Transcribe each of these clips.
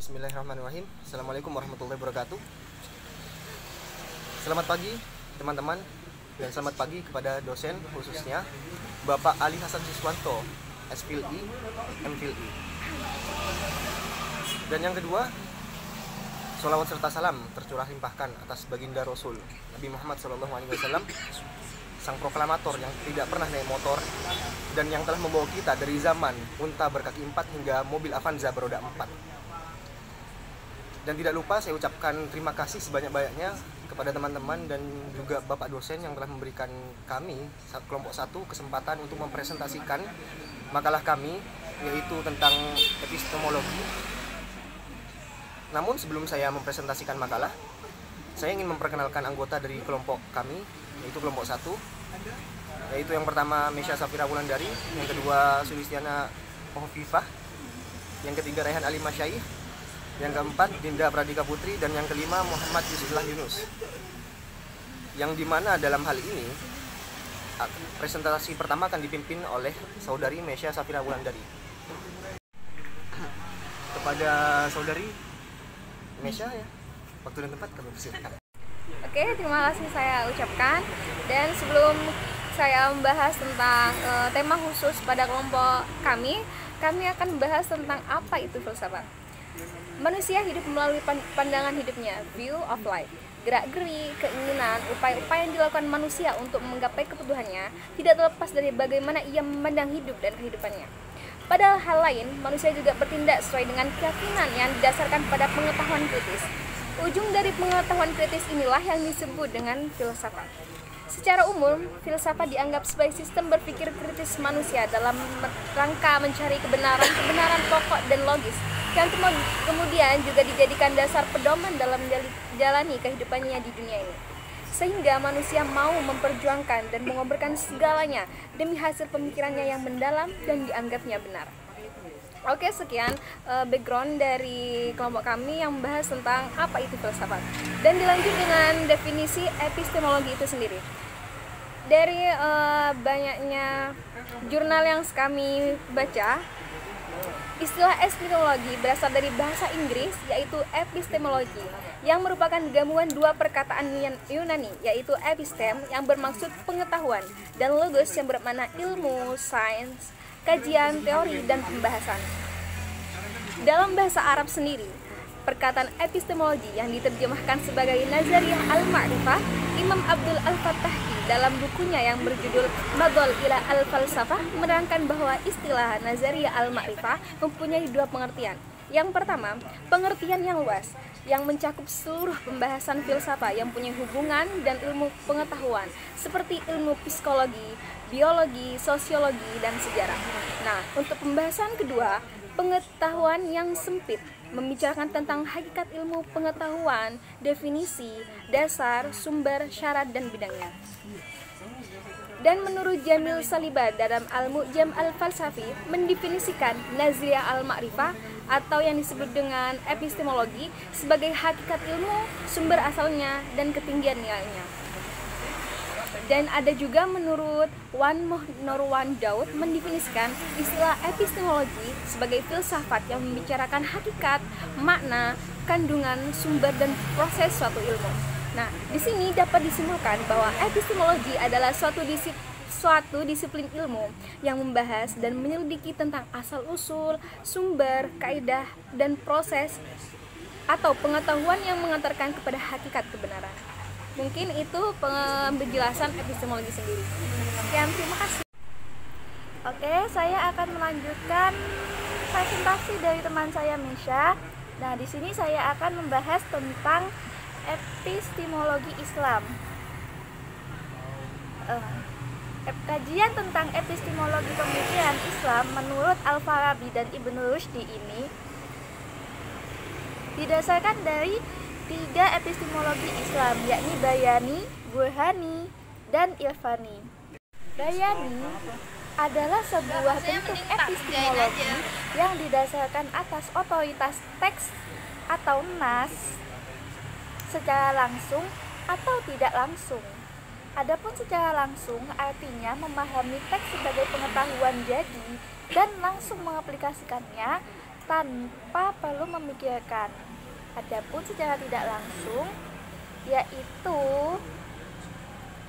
Bismillahirrahmanirrahim. Assalamualaikum warahmatullahi wabarakatuh. Selamat pagi teman-teman, dan selamat pagi kepada dosen khususnya Bapak Ali Hasan Siswanto, SPhilI, MPhilI. Dan yang kedua, sholawat serta salam tercurah limpahkan atas baginda Rasul Nabi Muhammad SAW, sang proklamator yang tidak pernah naik motor dan yang telah membawa kita dari zaman unta berkaki 4 hingga mobil Avanza beroda 4. Dan tidak lupa saya ucapkan terima kasih sebanyak-banyaknya kepada teman-teman dan juga Bapak dosen yang telah memberikan kami kelompok 1 kesempatan untuk mempresentasikan makalah kami, yaitu tentang epistemologi. Namun sebelum saya mempresentasikan makalah, saya ingin memperkenalkan anggota dari kelompok kami, yaitu kelompok 1, yaitu yang pertama Mesya Safira Wulandari, yang kedua Sulistiana Hovifah, yang ketiga Rehan Ali Masyaih, yang keempat Dinda Pradika Putri, dan yang kelima Muhammad Yusuflah Yunus. Yang dimana dalam hal ini presentasi pertama akan dipimpin oleh saudari Mesya Safira Wulandari. Kepada saudari Mesya, ya, waktu dan tempat kami persilakan. Oke, terima kasih saya ucapkan. Dan sebelum saya membahas tentang tema khusus pada kelompok kami akan membahas tentang apa itu filsafat. Manusia hidup melalui pandangan hidupnya, view of life. Gerak-geri, keinginan, upaya-upaya yang dilakukan manusia untuk menggapai kebutuhannya tidak terlepas dari bagaimana ia memandang hidup dan kehidupannya. Pada hal lain, manusia juga bertindak sesuai dengan keyakinan yang didasarkan pada pengetahuan kritis. Ujung dari pengetahuan kritis inilah yang disebut dengan filsafat. Secara umum, filsafat dianggap sebagai sistem berpikir kritis manusia dalam rangka mencari kebenaran pokok dan logis, yang kemudian juga dijadikan dasar pedoman dalam menjalani kehidupannya di dunia ini. Sehingga manusia mau memperjuangkan dan mengorbankan segalanya demi hasil pemikirannya yang mendalam dan dianggapnya benar. Oke, sekian background dari kelompok kami yang membahas tentang apa itu filsafat. Dan dilanjut dengan definisi epistemologi itu sendiri. Dari banyaknya jurnal yang kami baca, istilah epistemologi berasal dari bahasa Inggris, yaitu epistemologi, yang merupakan gabungan dua perkataan Yunani, yaitu epistem yang bermaksud pengetahuan dan logos yang bermakna ilmu, sains, kajian, teori, dan pembahasan. Dalam bahasa Arab sendiri, perkataan epistemologi yang diterjemahkan sebagai Nazariyah al-Ma'rifah, Imam Abdul Al-Fattahi dalam bukunya yang berjudul Madhal ila al-Falsafah menerangkan bahwa istilah Nazariyah al-Ma'rifah mempunyai dua pengertian. Yang pertama, pengertian yang luas, yang mencakup seluruh pembahasan filsafat yang punya hubungan dan ilmu pengetahuan, seperti ilmu psikologi, biologi, sosiologi, dan sejarah. Nah, untuk pembahasan kedua, pengetahuan yang sempit, membicarakan tentang hakikat ilmu pengetahuan, definisi, dasar, sumber, syarat, dan bidangnya. Dan menurut Jamil Saliba dalam Al-Mu'jam Al-Falsafi mendefinisikan Nazariyah al-Ma'rifah atau yang disebut dengan epistemologi sebagai hakikat ilmu, sumber asalnya, dan ketinggian nilainya. Dan ada juga menurut Wan Norwan Daud mendefinisikan istilah epistemologi sebagai filsafat yang membicarakan hakikat, makna, kandungan, sumber, dan proses suatu ilmu. Nah, di sini dapat disimpulkan bahwa epistemologi adalah suatu disiplin ilmu yang membahas dan menyelidiki tentang asal-usul, sumber, kaidah, dan proses atau pengetahuan yang mengantarkan kepada hakikat kebenaran. Mungkin itu penjelasan epistemologi sendiri. Sekian, terima kasih. Oke, saya akan melanjutkan presentasi dari teman saya Mesya. Nah, di sini saya akan membahas tentang epistemologi Islam. Kajian tentang epistemologi pemikiran Islam menurut Al-Farabi dan Ibnu Rushdi ini didasarkan dari 3 epistemologi Islam, yakni Bayani, Burhani, dan Irfani. Bayani adalah sebuah bentuk epistemologi yang didasarkan atas otoritas teks atau nas secara langsung atau tidak langsung. Adapun secara langsung artinya memahami teks sebagai pengetahuan jadi dan langsung mengaplikasikannya tanpa perlu memikirkan. Adapun secara tidak langsung, yaitu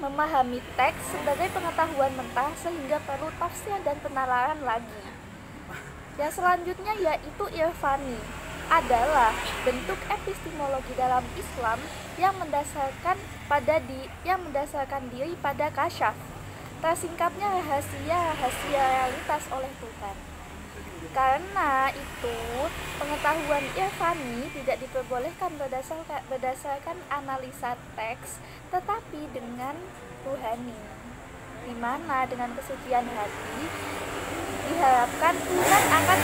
memahami teks sebagai pengetahuan mentah sehingga perlu tafsir dan penalaran lagi. Yang selanjutnya yaitu irfani, adalah bentuk epistemologi dalam Islam yang mendasarkan diri pada kasyaf. Tersingkapnya rahasia realitas oleh Tuhan. Karena itu, pengetahuan irfani tidak diperbolehkan berdasarkan analisa teks, tetapi dengan ruhani, di mana dengan kesucian hati diharapkan Tuhan akan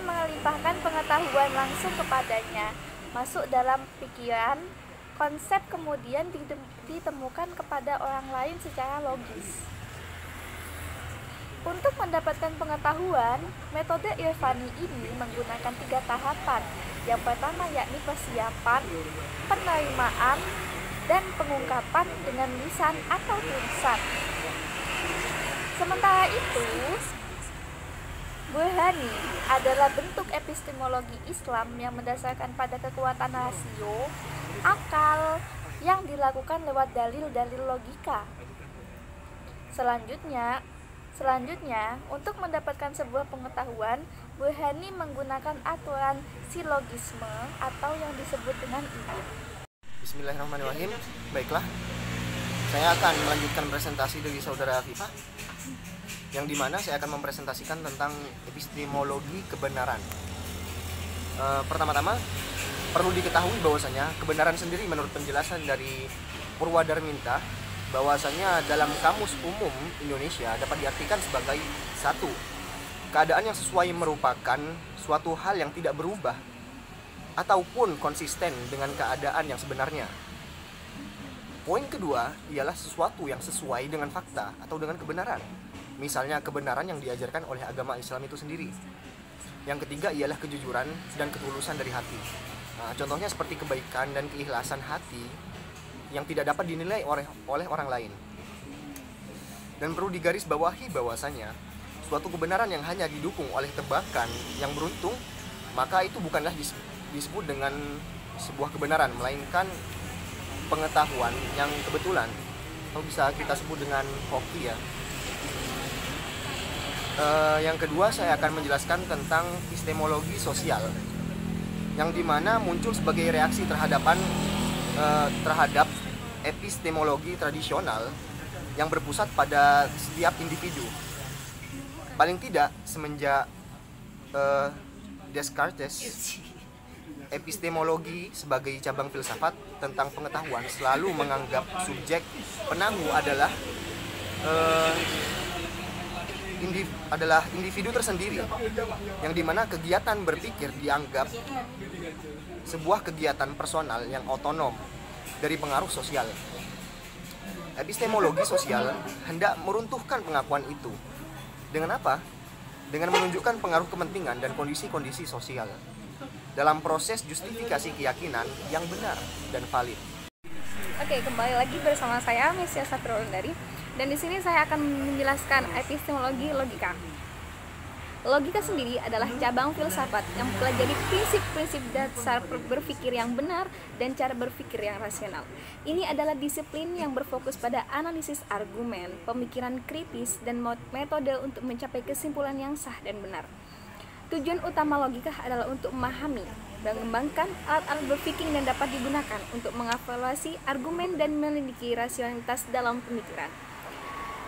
melimpahkan pengetahuan langsung kepadanya, masuk dalam pikiran, konsep kemudian ditemukan kepada orang lain secara logis. Untuk mendapatkan pengetahuan, metode irfani ini menggunakan 3 tahapan. Yang pertama yakni persiapan, penerimaan, dan pengungkapan dengan lisan atau tulisan. Sementara itu, burhani adalah bentuk epistemologi Islam yang mendasarkan pada kekuatan rasio, akal, yang dilakukan lewat dalil-dalil logika. Selanjutnya, untuk mendapatkan sebuah pengetahuan, burhani menggunakan aturan silogisme atau yang disebut dengan ibn. Bismillahirrahmanirrahim. Baiklah, saya akan melanjutkan presentasi dari saudara Afifah, yang dimana saya akan mempresentasikan tentang epistemologi kebenaran. Pertama-tama, perlu diketahui bahwasanya kebenaran sendiri menurut penjelasan dari Purwadarminta, bahwasanya dalam Kamus Umum Indonesia dapat diartikan sebagai 1. Keadaan yang sesuai merupakan suatu hal yang tidak berubah ataupun konsisten dengan keadaan yang sebenarnya. Poin kedua ialah sesuatu yang sesuai dengan fakta atau dengan kebenaran. Misalnya kebenaran yang diajarkan oleh agama Islam itu sendiri. Yang ketiga ialah kejujuran dan ketulusan dari hati. Contohnya seperti kebaikan dan keikhlasan hati yang tidak dapat dinilai oleh orang lain. Dan perlu digarisbawahi bahwasanya suatu kebenaran yang hanya didukung oleh tebakan yang beruntung, maka itu bukanlah disebut dengan sebuah kebenaran, melainkan pengetahuan yang kebetulan, atau bisa kita sebut dengan hoki ya. Yang kedua, saya akan menjelaskan tentang epistemologi sosial, yang dimana muncul sebagai reaksi terhadap epistemologi tradisional yang berpusat pada setiap individu. Paling tidak semenjak Descartes, epistemologi sebagai cabang filsafat tentang pengetahuan selalu menganggap subjek penahu adalah individu tersendiri, yang dimana kegiatan berpikir dianggap sebuah kegiatan personal yang otonom dari pengaruh sosial. Epistemologi sosial hendak meruntuhkan pengakuan itu. Dengan apa? Dengan menunjukkan pengaruh kepentingan dan kondisi-kondisi sosial dalam proses justifikasi keyakinan yang benar dan valid. Oke, kembali lagi bersama saya Misya Satriwulandari, dan di sini saya akan menjelaskan epistemologi logika. Logika sendiri adalah cabang filsafat yang mempelajari prinsip-prinsip dasar berpikir yang benar dan cara berpikir yang rasional. Ini adalah disiplin yang berfokus pada analisis argumen, pemikiran kritis, dan metode untuk mencapai kesimpulan yang sah dan benar. Tujuan utama logika adalah untuk memahami, mengembangkan alat-alat berpikir yang dapat digunakan untuk mengevaluasi argumen dan memiliki rasionalitas dalam pemikiran.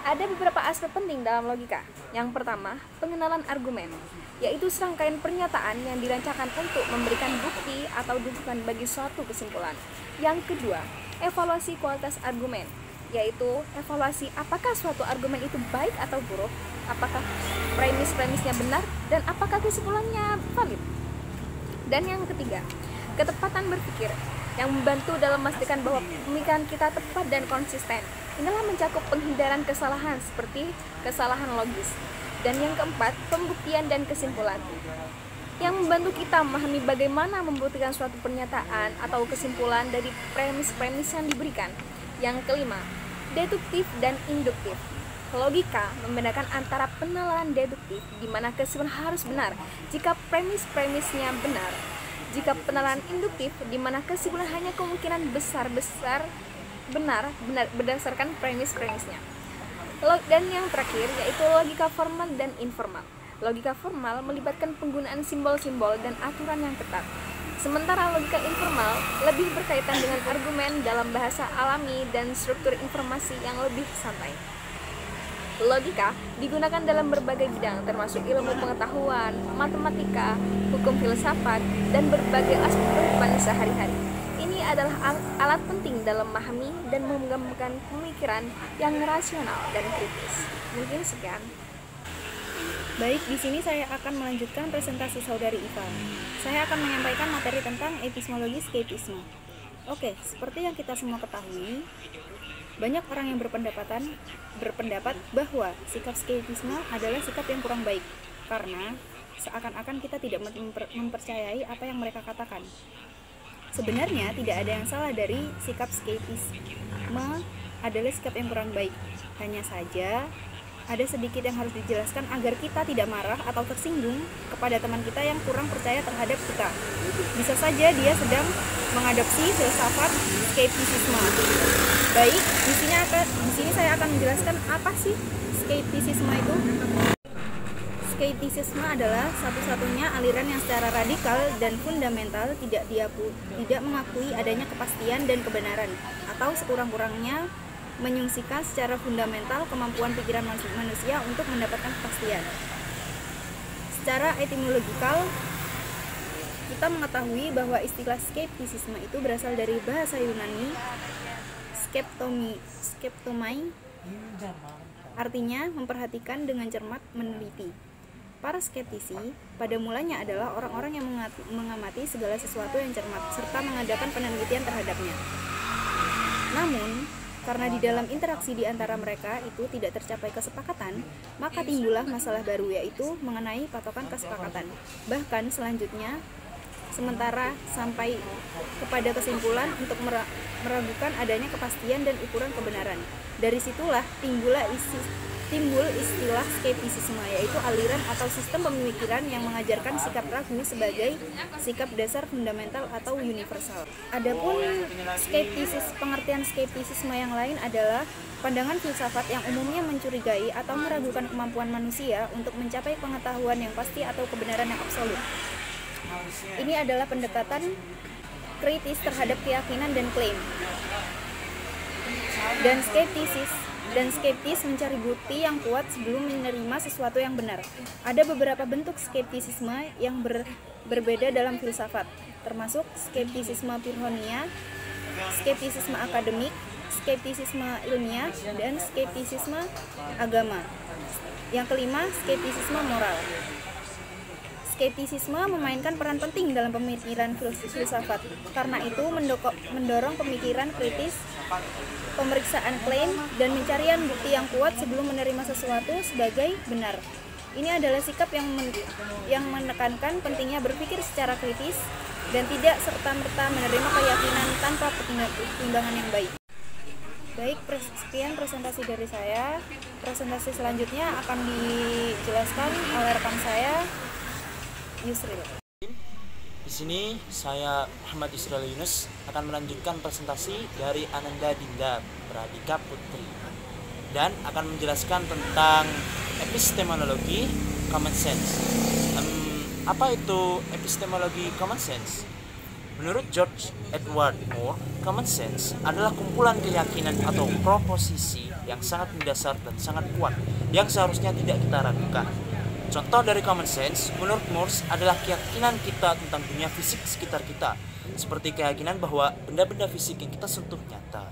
Ada beberapa aspek penting dalam logika. Yang pertama, pengenalan argumen, yaitu serangkaian pernyataan yang dirancangkan untuk memberikan bukti atau dukungan bagi suatu kesimpulan. Yang kedua, evaluasi kualitas argumen, yaitu evaluasi apakah suatu argumen itu baik atau buruk, apakah premis-premisnya benar, dan apakah kesimpulannya valid. Dan yang ketiga, ketepatan berpikir, yang membantu dalam memastikan bahwa pemikiran kita tepat dan konsisten. Inilah mencakup penghindaran kesalahan seperti kesalahan logis. Dan yang keempat, pembuktian dan kesimpulan, yang membantu kita memahami bagaimana membuktikan suatu pernyataan atau kesimpulan dari premis-premis yang diberikan. Yang kelima, deduktif dan induktif, Logika membedakan antara penilaian deduktif di mana kesimpulan harus benar jika premis-premisnya benar. Jika penilaian induktif di mana kesimpulan hanya kemungkinan besar-besar benar berdasarkan premis-premisnya. Dan yang terakhir yaitu logika formal dan informal. Logika formal melibatkan penggunaan simbol-simbol dan aturan yang ketat. Sementara logika informal lebih berkaitan dengan argumen dalam bahasa alami dan struktur informasi yang lebih santai. Logika digunakan dalam berbagai bidang termasuk ilmu pengetahuan, matematika, hukum filsafat, dan berbagai aspek kehidupan sehari-hari. Ini adalah alat penting dalam memahami dan mengembangkan pemikiran yang rasional dan kritis. Mungkin sekian. Baik, di sini saya akan melanjutkan presentasi saudari Iva. Saya akan menyampaikan materi tentang epistemologi skeptisme. Oke, seperti yang kita semua ketahui, banyak orang yang berpendapat bahwa sikap skeptisme adalah sikap yang kurang baik, karena seakan-akan kita tidak mempercayai apa yang mereka katakan. Sebenarnya tidak ada yang salah dari sikap skeptisme adalah sikap yang kurang baik. Hanya saja ada sedikit yang harus dijelaskan agar kita tidak marah atau tersinggung kepada teman kita yang kurang percaya terhadap kita. Bisa saja dia sedang mengadopsi filsafat skeptisisme. Baik, di sini saya akan menjelaskan apa sih skeptisisme itu. Skeptisisme adalah satu-satunya aliran yang secara radikal dan fundamental tidak mengakui adanya kepastian dan kebenaran, atau sekurang-kurangnya menyungsikan secara fundamental kemampuan pikiran manusia untuk mendapatkan kepastian. Secara etimologikal, kita mengetahui bahwa istilah skeptisisme itu berasal dari bahasa Yunani skeptomai, artinya memperhatikan dengan cermat, meneliti. Para skeptisi pada mulanya adalah orang-orang yang mengamati segala sesuatu yang cermat serta mengadakan penelitian terhadapnya. Namun, karena di dalam interaksi di antara mereka itu tidak tercapai kesepakatan, maka timbullah masalah baru, yaitu mengenai patokan kesepakatan. Bahkan selanjutnya, sementara sampai kepada kesimpulan untuk meragukan adanya kepastian dan ukuran kebenaran. Dari situlah timbul istilah skeptisisme, yaitu aliran atau sistem pemikiran yang mengajarkan sikap ragu sebagai sikap dasar fundamental atau universal. Adapun pengertian skeptisisme yang lain adalah pandangan filsafat yang umumnya mencurigai atau meragukan kemampuan manusia untuk mencapai pengetahuan yang pasti atau kebenaran yang absolut. Ini adalah pendekatan kritis terhadap keyakinan dan klaim. Dan skeptis mencari bukti yang kuat sebelum menerima sesuatu yang benar. Ada beberapa bentuk skeptisisme yang berbeda dalam filsafat, termasuk skeptisisme Pirhonia, skeptisisme akademik, skeptisisme ilmiah, dan skeptisisme agama. Yang kelima, skeptisisme moral. Skeptisisme memainkan peran penting dalam pemikiran filsafat. Karena itu mendorong pemikiran kritis, pemeriksaan klaim, dan pencarian bukti yang kuat sebelum menerima sesuatu sebagai benar. Ini adalah sikap yang menekankan pentingnya berpikir secara kritis dan tidak serta-merta menerima keyakinan tanpa pertimbangan yang baik. Baik, sekian presentasi dari saya. Presentasi selanjutnya akan dijelaskan oleh rekan saya, Yusril. Di sini saya Muhammad Yusril Yunus akan melanjutkan presentasi dari Ananda Dinda Pradika Putri dan akan menjelaskan tentang epistemologi common sense. Apa itu epistemologi common sense? Menurut George Edward Moore, common sense adalah kumpulan keyakinan atau proposisi yang sangat mendasar dan sangat kuat yang seharusnya tidak kita ragukan. Contoh dari common sense, menurut Moore, adalah keyakinan kita tentang dunia fisik sekitar kita, seperti keyakinan bahwa benda-benda fisik yang kita sentuh nyata.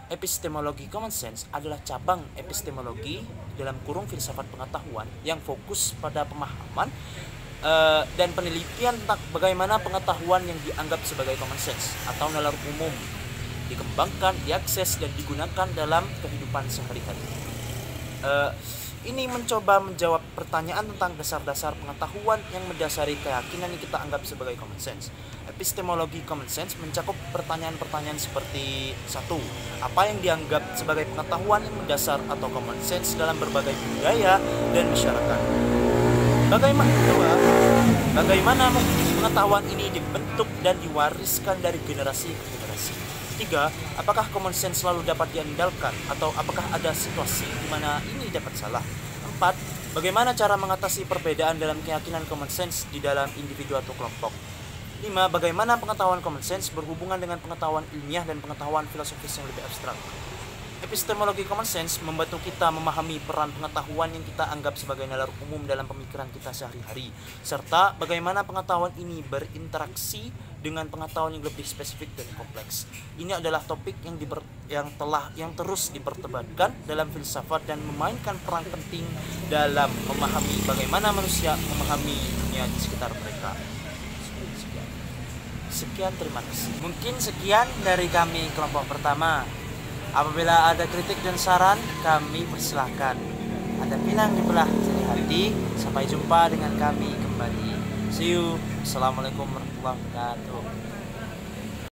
Epistemologi common sense adalah cabang epistemologi dalam kurung filsafat pengetahuan yang fokus pada pemahaman dan penelitian tentang bagaimana pengetahuan yang dianggap sebagai common sense atau nalar umum dikembangkan, diakses, dan digunakan dalam kehidupan sehari-hari. ini mencoba menjawab pertanyaan tentang dasar-dasar pengetahuan yang mendasari keyakinan yang kita anggap sebagai common sense. Epistemologi common sense mencakup pertanyaan-pertanyaan seperti: 1. Apa yang dianggap sebagai pengetahuan yang mendasar atau common sense dalam berbagai budaya dan masyarakat? Bagaimana pengetahuan ini dibentuk dan diwariskan dari generasi ke generasi? 3. Apakah common sense selalu dapat diandalkan atau apakah ada situasi di mana ini dapat salah? 4. Bagaimana cara mengatasi perbedaan dalam keyakinan common sense di dalam individu atau kelompok? 5. Bagaimana pengetahuan common sense berhubungan dengan pengetahuan ilmiah dan pengetahuan filosofis yang lebih abstrak? Epistemologi common sense membantu kita memahami peran pengetahuan yang kita anggap sebagai nalar umum dalam pemikiran kita sehari-hari, serta bagaimana pengetahuan ini berinteraksi dengan pengetahuan yang lebih spesifik dan kompleks. Ini adalah topik yang terus diperdebatkan dalam filsafat dan memainkan peran penting dalam memahami bagaimana manusia memahami dunia di sekitar mereka. Sekian, terima kasih. Mungkin sekian dari kami kelompok pertama. Apabila ada kritik dan saran, kami persilahkan. Ada pinang di belah hati. Sampai jumpa dengan kami kembali. See you. Assalamualaikum warahmatullahi wabarakatuh.